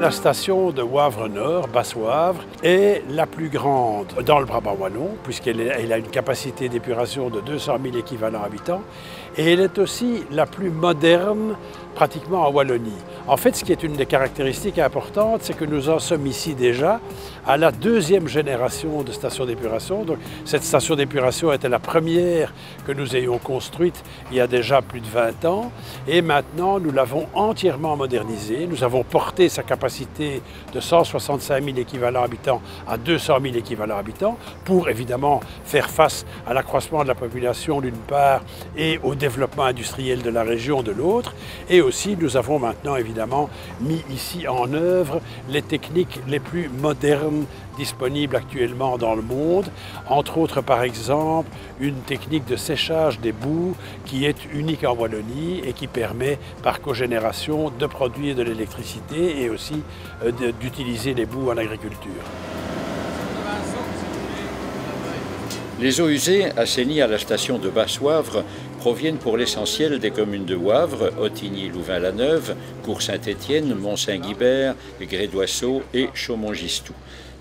La station de Wavre-Nord, Basse-Wavre, est la plus grande dans le Brabant wallon, puisqu'elle a une capacité d'épuration de 200 000 équivalents habitants, et elle est aussi la plus moderne pratiquement en Wallonie. En fait, ce qui est une des caractéristiques importantes, c'est que nous en sommes ici déjà à la deuxième génération de stations d'épuration. Donc, cette station d'épuration était la première que nous ayons construite il y a déjà plus de 20 ans, et maintenant nous l'avons entièrement modernisée. Nous avons porté sa capacité de 165 000 équivalents habitants à 200 000 équivalents habitants pour évidemment faire face à l'accroissement de la population d'une part et au développement industriel de la région de l'autre. Et aussi nous avons maintenant évidemment mis ici en œuvre les techniques les plus modernes disponibles actuellement dans le monde, entre autres par exemple une technique de séchage des boues qui est unique en Wallonie et qui permet par cogénération de produire de l'électricité et aussi d'utiliser les boues en agriculture. Les eaux usées assainies à la station de Basse-Wavre proviennent pour l'essentiel des communes de Wavre, Ottigny, Louvain-la-Neuve, Cours-Saint-Étienne, Mont-Saint-Guibert, Grès-d'Oisseau et Chaumont-Gistou.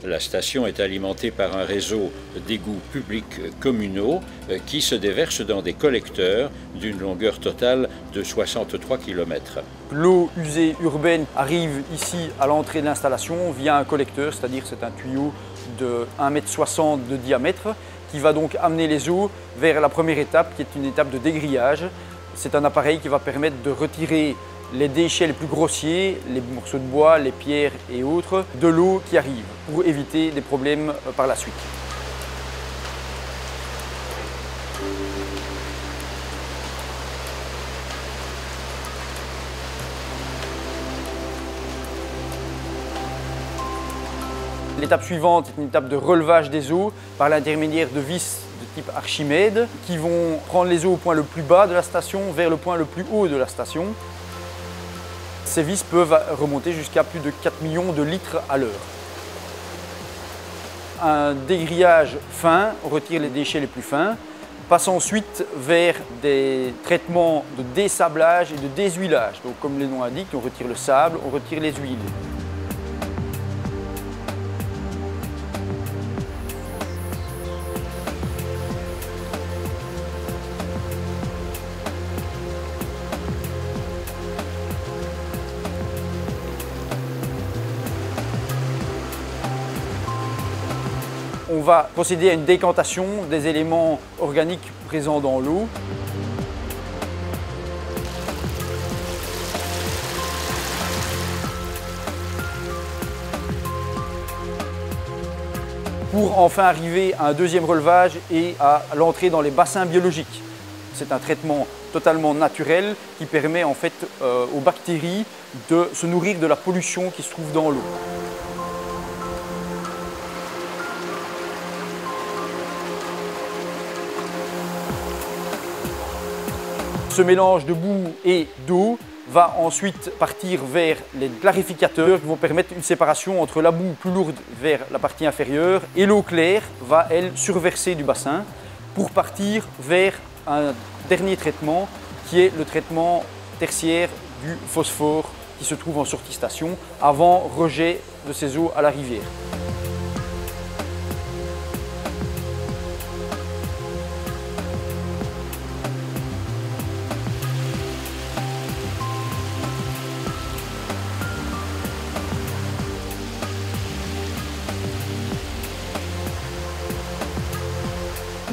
La station est alimentée par un réseau d'égouts publics communaux qui se déversent dans des collecteurs d'une longueur totale de 63 km. L'eau usée urbaine arrive ici à l'entrée de l'installation via un collecteur, c'est-à-dire c'est un tuyau de 1,60 m de diamètre qui va donc amener les eaux vers la première étape qui est une étape de dégrillage. C'est un appareil qui va permettre de retirer les déchets les plus grossiers, les morceaux de bois, les pierres et autres, de l'eau qui arrive pour éviter des problèmes par la suite. L'étape suivante est une étape de relevage des eaux par l'intermédiaire de vis de type Archimède qui vont prendre les eaux au point le plus bas de la station vers le point le plus haut de la station. Ces vis peuvent remonter jusqu'à plus de 4 millions de litres à l'heure. Un dégrillage fin, on retire les déchets les plus fins, passe ensuite vers des traitements de dessablage et de déshuilage. Donc comme le nom indique, on retire le sable, on retire les huiles. On va procéder à une décantation des éléments organiques présents dans l'eau. Pour enfin arriver à un deuxième relevage et à l'entrée dans les bassins biologiques. C'est un traitement totalement naturel qui permet en fait aux bactéries de se nourrir de la pollution qui se trouve dans l'eau. Ce mélange de boue et d'eau va ensuite partir vers les clarificateurs qui vont permettre une séparation entre la boue plus lourde vers la partie inférieure et l'eau claire va, elle, surverser du bassin pour partir vers un dernier traitement qui est le traitement tertiaire du phosphore qui se trouve en sortie station avant rejet de ces eaux à la rivière.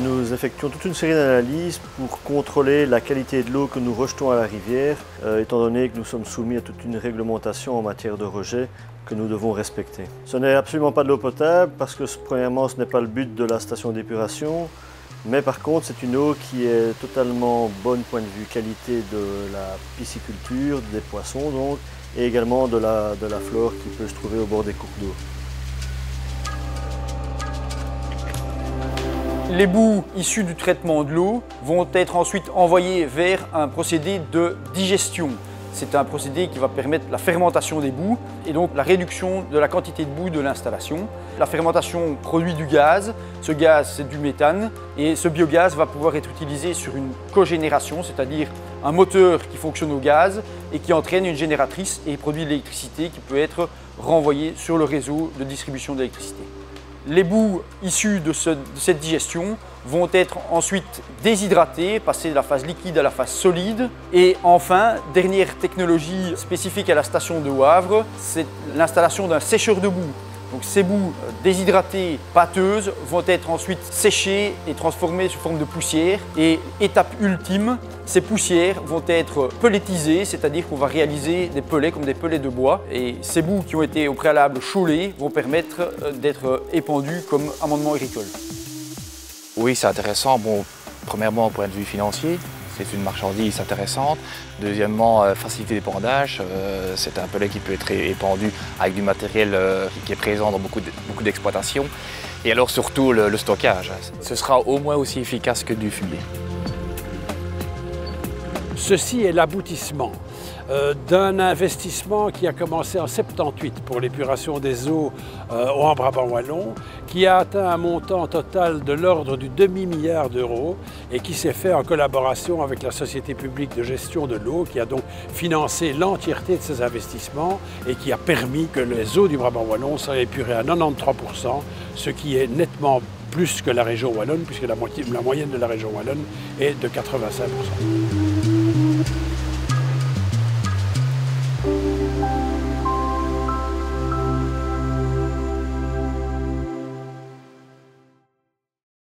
Nous effectuons toute une série d'analyses pour contrôler la qualité de l'eau que nous rejetons à la rivière, étant donné que nous sommes soumis à toute une réglementation en matière de rejet que nous devons respecter. Ce n'est absolument pas de l'eau potable parce que premièrement ce n'est pas le but de la station d'épuration, mais par contre c'est une eau qui est totalement bonne point de vue qualité de la pisciculture, des poissons donc, et également de la flore qui peut se trouver au bord des cours d'eau. Les boues issues du traitement de l'eau vont être ensuite envoyées vers un procédé de digestion. C'est un procédé qui va permettre la fermentation des boues et donc la réduction de la quantité de boue de l'installation. La fermentation produit du gaz. Ce gaz, c'est du méthane et ce biogaz va pouvoir être utilisé sur une cogénération, c'est-à-dire un moteur qui fonctionne au gaz et qui entraîne une génératrice et produit de l'électricité qui peut être renvoyée sur le réseau de distribution d'électricité. Les boues issues de cette digestion vont être ensuite déshydratées, passer de la phase liquide à la phase solide. Et enfin, dernière technologie spécifique à la station de Wavre, c'est l'installation d'un sécheur de boue. Donc ces boues déshydratées, pâteuses, vont être ensuite séchées et transformées sous forme de poussière. Et étape ultime, ces poussières vont être pelletisées, c'est-à-dire qu'on va réaliser des pellets comme des pellets de bois. Et ces boues qui ont été au préalable chaulées vont permettre d'être épandues comme amendement agricole. Oui, c'est intéressant. Bon, premièrement, au point de vue financier, c'est une marchandise intéressante. Deuxièmement, facilité d'épandage. C'est un pellet qui peut être épandu avec du matériel qui est présent dans beaucoup d'exploitations. Et alors surtout le stockage. Ce sera au moins aussi efficace que du fumier. Ceci est l'aboutissement d'un investissement qui a commencé en 78 pour l'épuration des eaux en Brabant wallon, qui a atteint un montant total de l'ordre du demi-milliard d'euros et qui s'est fait en collaboration avec la Société publique de gestion de l'eau, qui a donc financé l'entièreté de ces investissements et qui a permis que les eaux du Brabant wallon soient épurées à 93%, ce qui est nettement plus que la région wallonne, puisque la moyenne de la région wallonne est de 85%.